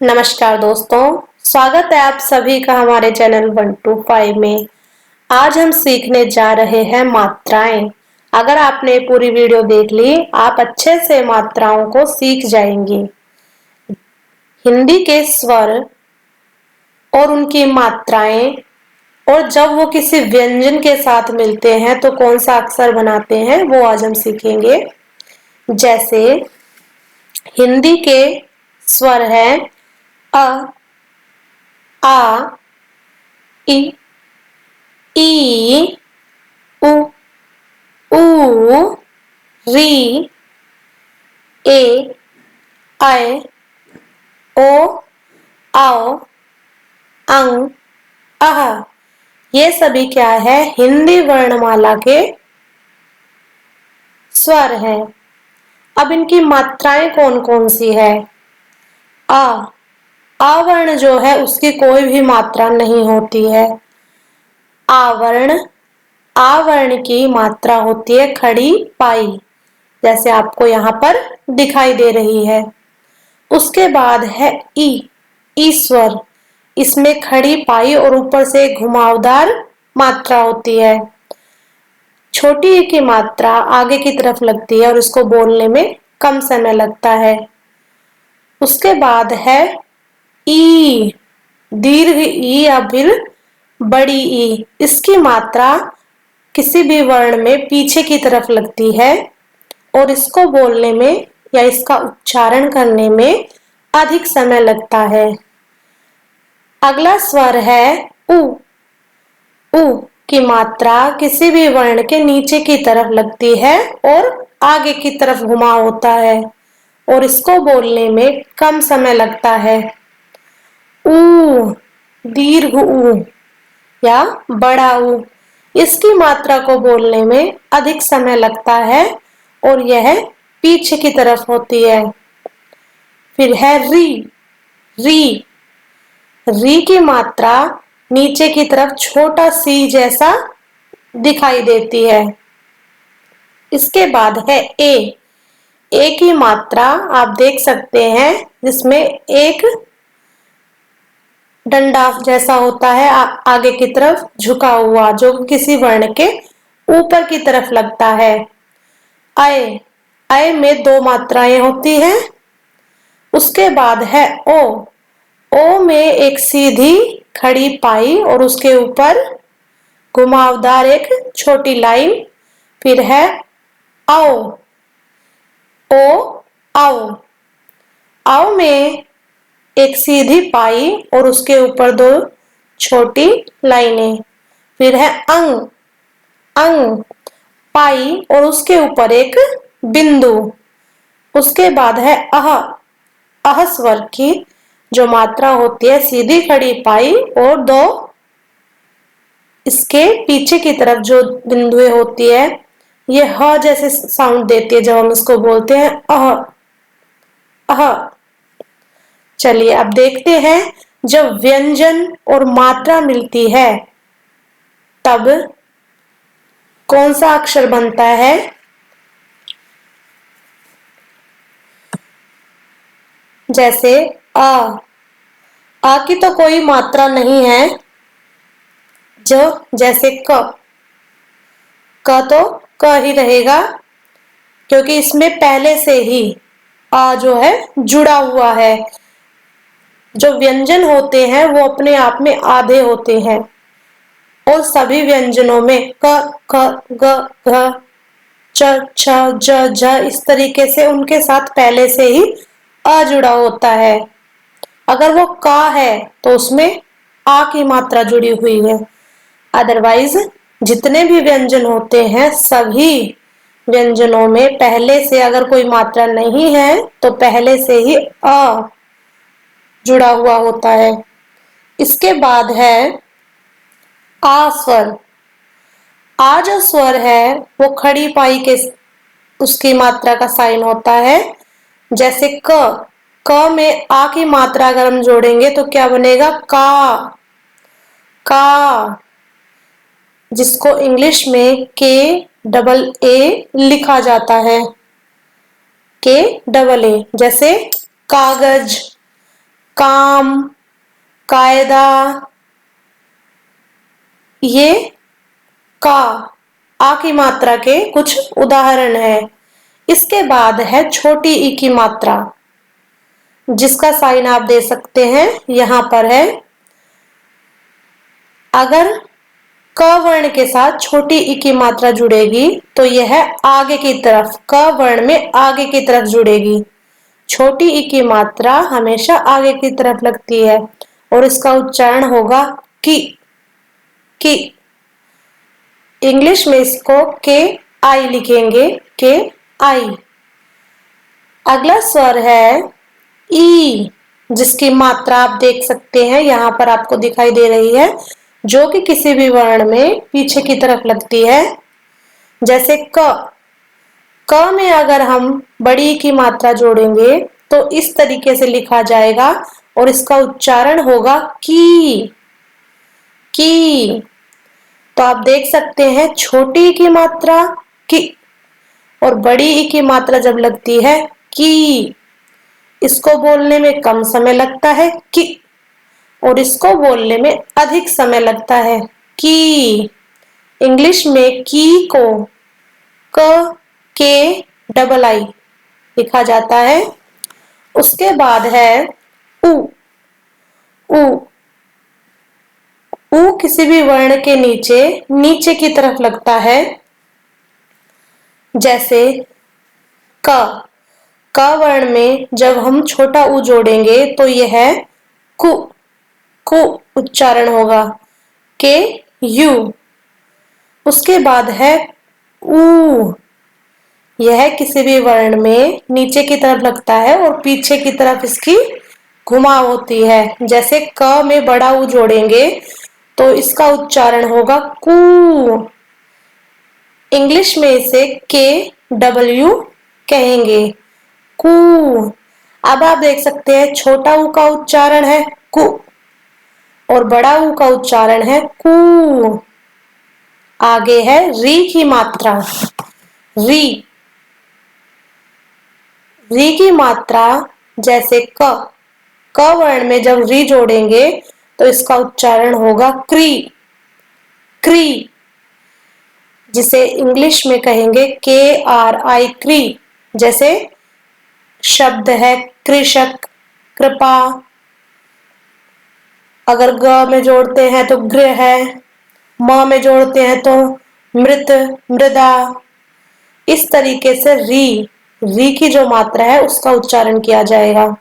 नमस्कार दोस्तों, स्वागत है आप सभी का हमारे चैनल 125 में। आज हम सीखने जा रहे हैं मात्राएं। अगर आपने पूरी वीडियो देख ली, आप अच्छे से मात्राओं को सीख जाएंगे। हिंदी के स्वर और उनकी मात्राएं, और जब वो किसी व्यंजन के साथ मिलते हैं तो कौन सा अक्षर बनाते हैं, वो आज हम सीखेंगे। जैसे हिंदी के स्वर हैं अ, आ, इ, ई, उ, ऊ, री, ए, ऐ, ओ, औ, अं, अः। ये सभी क्या है? हिंदी वर्णमाला के स्वर हैं। अब इनकी मात्राएं कौन कौन सी है? आ वर्ण जो है उसकी कोई भी मात्रा नहीं होती है। आवर्ण की मात्रा होती है खड़ी पाई, जैसे आपको यहाँ पर दिखाई दे रही है। उसके बाद है ई स्वर। इसमें खड़ी पाई और ऊपर से घुमावदार मात्रा होती है। छोटी ई की मात्रा आगे की तरफ लगती है और इसको बोलने में कम समय लगता है। उसके बाद है ई, दीर्घ ई या फिर बड़ी ई। इसकी मात्रा किसी भी वर्ण में पीछे की तरफ लगती है और इसको बोलने में या इसका उच्चारण करने में अधिक समय लगता है। अगला स्वर है उ। उ की मात्रा किसी भी वर्ण के नीचे की तरफ लगती है और आगे की तरफ घुमा होता है और इसको बोलने में कम समय लगता है। ऊ, दीर्घ ऊ या बड़ा ऊ। इसकी मात्रा को बोलने में अधिक समय लगता है और यह पीछे की तरफ होती है। फिर है री। री की मात्रा नीचे की तरफ छोटा सी जैसा दिखाई देती है। इसके बाद है ए की मात्रा आप देख सकते हैं, जिसमें एक डंडा जैसा होता है आगे की तरफ झुका हुआ, जो किसी वर्ण के ऊपर की तरफ लगता है। ऐ में दो मात्राएं होती हैं। उसके बाद है ओ में एक सीधी खड़ी पाई और उसके ऊपर घुमावदार एक छोटी लाइन। फिर है औ में एक सीधी पाई और उसके ऊपर दो छोटी लाइनें। फिर है अंग, पाई और उसके ऊपर एक बिंदु। उसके बाद है अह स्वर की जो मात्रा होती है सीधी खड़ी पाई और दो इसके पीछे की तरफ जो बिंदुएं होती है, ये ह जैसे साउंड देती है जब हम इसको बोलते हैं अह। चलिए अब देखते हैं, जब व्यंजन और मात्रा मिलती है तब कौन सा अक्षर बनता है। जैसे आ की तो कोई मात्रा नहीं है। जो जैसे क तो क ही रहेगा, क्योंकि इसमें पहले से ही आ जो है जुड़ा हुआ है। जो व्यंजन होते हैं वो अपने आप में आधे होते हैं और सभी व्यंजनों में क ख ग घ च छ ज झ इस तरीके से उनके साथ पहले से ही अ जुड़ा होता है। अगर वो का है तो उसमें आ की मात्रा जुड़ी हुई है। अदरवाइज जितने भी व्यंजन होते हैं सभी व्यंजनों में पहले से अगर कोई मात्रा नहीं है तो पहले से ही अ जुड़ा हुआ होता है। इसके बाद है आ स्वर। आ जो स्वर है वो खड़ी पाई के उसकी मात्रा का साइन होता है। जैसे क में आ की मात्रा अगर हम जोड़ेंगे तो क्या बनेगा? का, जिसको इंग्लिश में KAA लिखा जाता है। KAA, जैसे कागज, काम, कायदा, ये का आ की मात्रा के कुछ उदाहरण है। इसके बाद है छोटी ई की मात्रा, जिसका साइन आप दे सकते हैं, यहां पर है। अगर क वर्ण के साथ छोटी ई की मात्रा जुड़ेगी तो यह आगे की तरफ, क वर्ण में आगे की तरफ जुड़ेगी। छोटी ई की मात्रा हमेशा आगे की तरफ लगती है और इसका उच्चारण होगा की। की इंग्लिश में इसको के आई लिखेंगे, के आई। अगला स्वर है ई, जिसकी मात्रा आप देख सकते हैं, यहां पर आपको दिखाई दे रही है, जो कि किसी भी वर्ण में पीछे की तरफ लगती है। जैसे क, क में अगर हम बड़ी की मात्रा जोड़ेंगे तो इस तरीके से लिखा जाएगा और इसका उच्चारण होगा की। की। तो आप देख सकते हैं छोटी की मात्रा की और बड़ी ई की मात्रा जब लगती है की, इसको बोलने में कम समय लगता है की, और इसको बोलने में अधिक समय लगता है की। इंग्लिश में की को क के डबल आई लिखा जाता है। उसके बाद है उ। उ, उ किसी भी वर्ण के नीचे नीचे की तरफ लगता है। जैसे क, क वर्ण में जब हम छोटा उ जोड़ेंगे तो यह कु, कु उच्चारण होगा, के यू। उसके बाद है ऊ, यह किसी भी वर्ण में नीचे की तरफ लगता है और पीछे की तरफ इसकी घुमाव होती है। जैसे क में बड़ा ऊ जोड़ेंगे तो इसका उच्चारण होगा कू। इंग्लिश में इसे के डब्ल्यू कहेंगे, कू। अब आप देख सकते हैं छोटा ऊ का उच्चारण है कु और बड़ा ऊ का उच्चारण है कू। आगे है री की मात्रा, री। री की मात्रा जैसे क, क वर्ण में जब री जोड़ेंगे तो इसका उच्चारण होगा क्री, क्री, जिसे इंग्लिश में कहेंगे के आर आई, क्री। जैसे शब्द है कृषक, कृपा। अगर ग में जोड़ते हैं तो गृह है, म में जोड़ते हैं तो मृत, मृदा। इस तरीके से री की जो मात्रा है उसका उच्चारण किया जाएगा।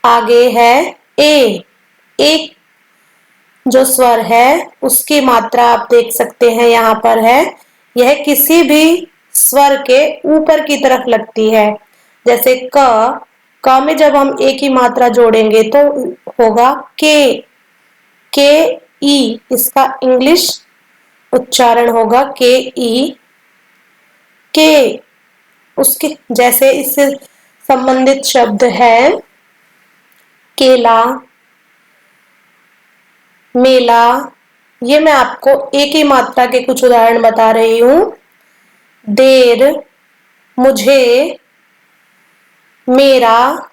आगे है ए। एक जो स्वर है उसकी मात्रा आप देख सकते हैं, यहाँ पर है। यह किसी भी स्वर के ऊपर की तरफ लगती है। जैसे क में जब हम ए की मात्रा जोड़ेंगे तो होगा के ई। इसका इंग्लिश उच्चारण होगा के ई, के। उसके जैसे इससे संबंधित शब्द है केला, मेला। ये मैं आपको एक ही मात्रा के कुछ उदाहरण बता रही हूं। देर, मुझे, मेरा,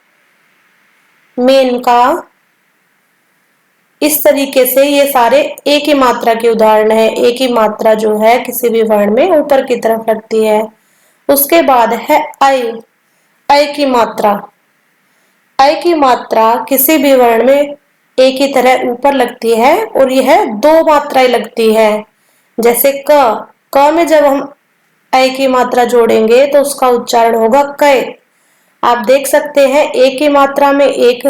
मेनका। इस तरीके से ये सारे एक ही मात्रा के उदाहरण है। एक ही मात्रा जो है किसी भी वर्ण में ऊपर की तरफ लगती है। उसके बाद है आई। आई की मात्रा, आई की मात्रा किसी भी वर्ण में एक ही तरह ऊपर लगती है और यह दो मात्राएं लगती है। जैसे क में जब हम आई की मात्रा जोड़ेंगे तो उसका उच्चारण होगा कै। आप देख सकते हैं एक की मात्रा में एक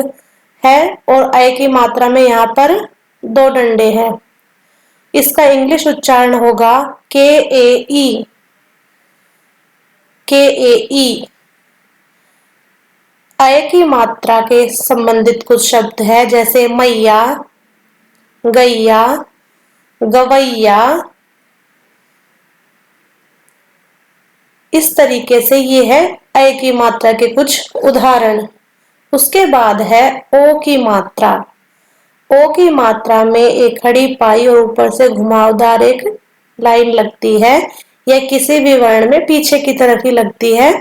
है और आई की मात्रा में यहाँ पर दो डंडे हैं। इसका इंग्लिश उच्चारण होगा के ए ई, के ए ई। अय की मात्रा के संबंधित कुछ शब्द है, जैसे मैया, गैया, गवैया। इस तरीके से ये है अय की मात्रा के कुछ उदाहरण। उसके बाद है ओ की मात्रा। ओ की मात्रा में एक खड़ी पाई और ऊपर से घुमावदार एक लाइन लगती है। यह किसी भी वर्ण में पीछे की तरफ ही लगती है,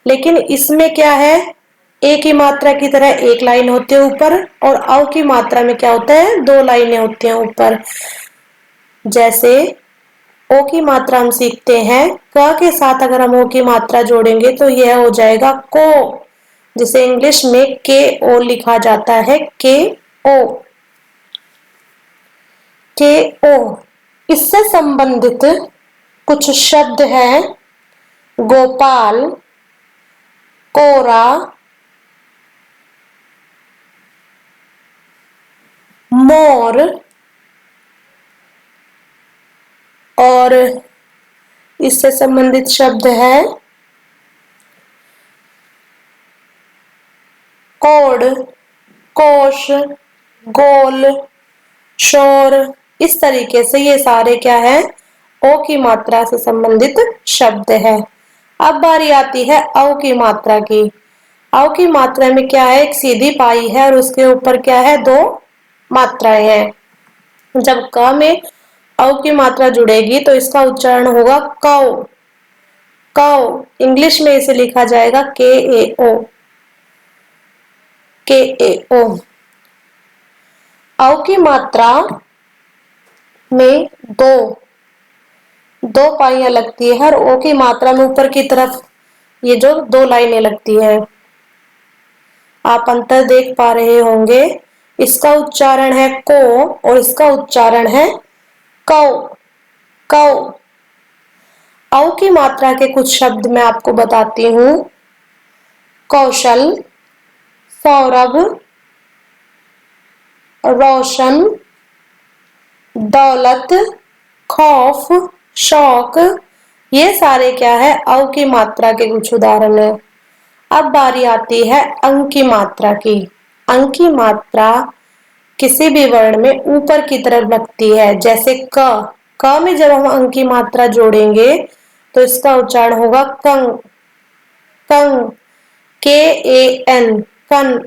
लेकिन इसमें क्या है, ए की मात्रा की तरह एक लाइन होती है ऊपर, और औ की मात्रा में क्या होता है, दो लाइनें होती हैं ऊपर। जैसे ओ की मात्रा हम सीखते हैं, क के साथ अगर हम ओ की मात्रा जोड़ेंगे तो यह हो जाएगा को, जिसे इंग्लिश में के ओ लिखा जाता है, के ओ, के ओ। इससे संबंधित कुछ शब्द हैं गोपाल, कोरा, मोर, और इससे संबंधित शब्द है कोड, कोश, गोल, शोर। इस तरीके से ये सारे क्या है, ओ की मात्रा से संबंधित शब्द है। अब बारी आती है औ की मात्रा की। औ की मात्रा में क्या है, एक सीधी पाई है और उसके ऊपर क्या है, दो मात्राएं हैं। जब क में औ की मात्रा जुड़ेगी तो इसका उच्चारण होगा कौ, कौ। इंग्लिश में इसे लिखा जाएगा के ए ओ, के ए ओ। औ की मात्रा में दो दो पाइयां लगती है हर ओ की मात्रा में, ऊपर की तरफ ये जो दो लाइनें लगती है, आप अंतर देख पा रहे होंगे। इसका उच्चारण है को और इसका उच्चारण है कौ, कौ। औ की मात्रा के कुछ शब्द मैं आपको बताती हूँ। कौशल, सौरभ, रोशन, दौलत, खौफ, शौक। ये सारे क्या है, औ की मात्रा के कुछ उदाहरण है। अब बारी आती है अंक की मात्रा की। अंक की मात्रा किसी भी वर्ण में ऊपर की तरफ लगती है, जैसे क में जब हम अंक की मात्रा जोड़ेंगे तो इसका उच्चारण होगा कंग, कंग, के ए एन, कन,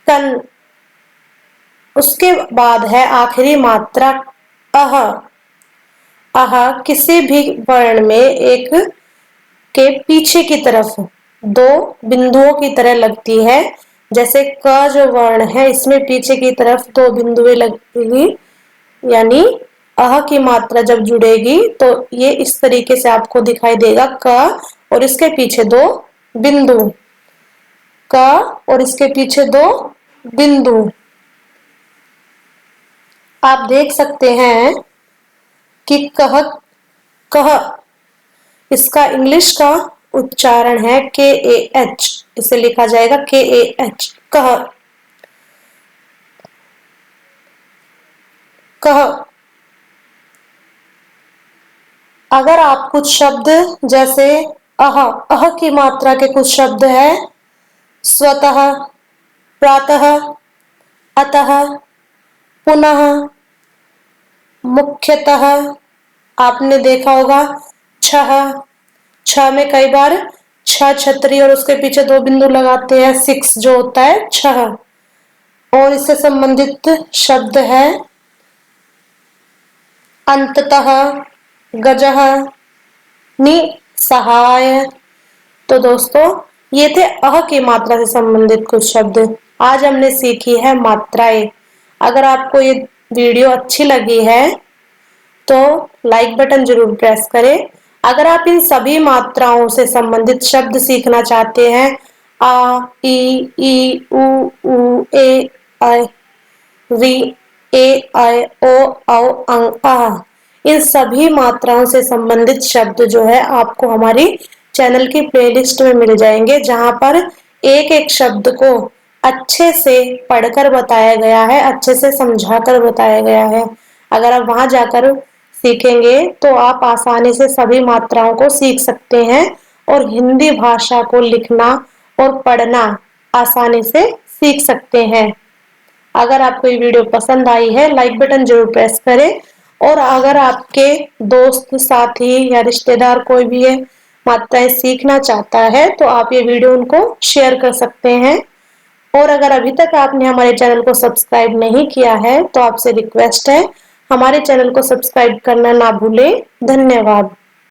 कन। उसके बाद है आखिरी मात्रा अह। अह किसी भी वर्ण में एक के पीछे की तरफ दो बिंदुओं की तरह लगती है। जैसे क जो वर्ण है इसमें पीछे की तरफ दो बिंदुएं लगेगी, यानी अह की मात्रा जब जुड़ेगी तो ये इस तरीके से आपको दिखाई देगा, क और इसके पीछे दो बिंदु, क और इसके पीछे दो बिंदु। आप देख सकते हैं कि कह, कह, इसका इंग्लिश का उच्चारण है के ए एच, इसे लिखा जाएगा के ए एच, कह, कह। अगर आप कुछ शब्द जैसे अह की मात्रा के कुछ शब्द है स्वतः, प्रातः, अतः, पुनः, मुख्यतः। आपने देखा होगा छह, छह में कई बार छह छतरी और उसके पीछे दो बिंदु लगाते हैं, सिक्स जो होता है छह। और इससे संबंधित शब्द है अंततः, गजह, निसहाय। तो दोस्तों ये थे अह की मात्रा से संबंधित कुछ शब्द। आज हमने सीखी है मात्राएं। अगर आपको ये वीडियो अच्छी लगी है तो लाइक बटन जरूर प्रेस करें। अगर आप इन सभी मात्राओं से संबंधित शब्द सीखना चाहते हैं, आ, ई, उ, ए, ऐ, री, ए, ऐ, ओ, औ, अं, आ, इन सभी मात्राओं से संबंधित शब्द जो है आपको हमारी चैनल की प्लेलिस्ट में मिल जाएंगे, जहां पर एक एक शब्द को अच्छे से पढ़कर बताया गया है, अच्छे से समझाकर बताया गया है। अगर आप वहां जाकर सीखेंगे तो आप आसानी से सभी मात्राओं को सीख सकते हैं और हिंदी भाषा को लिखना और पढ़ना आसानी से सीख सकते हैं। अगर आपको ये वीडियो पसंद आई है लाइक बटन जरूर प्रेस करें, और अगर आपके दोस्त, साथी या रिश्तेदार कोई भी है मात्राएं सीखना चाहता है तो आप ये वीडियो उनको शेयर कर सकते हैं। और अगर अभी तक आपने हमारे चैनल को सब्सक्राइब नहीं किया है तो आपसे रिक्वेस्ट है हमारे चैनल को सब्सक्राइब करना ना भूलें। धन्यवाद।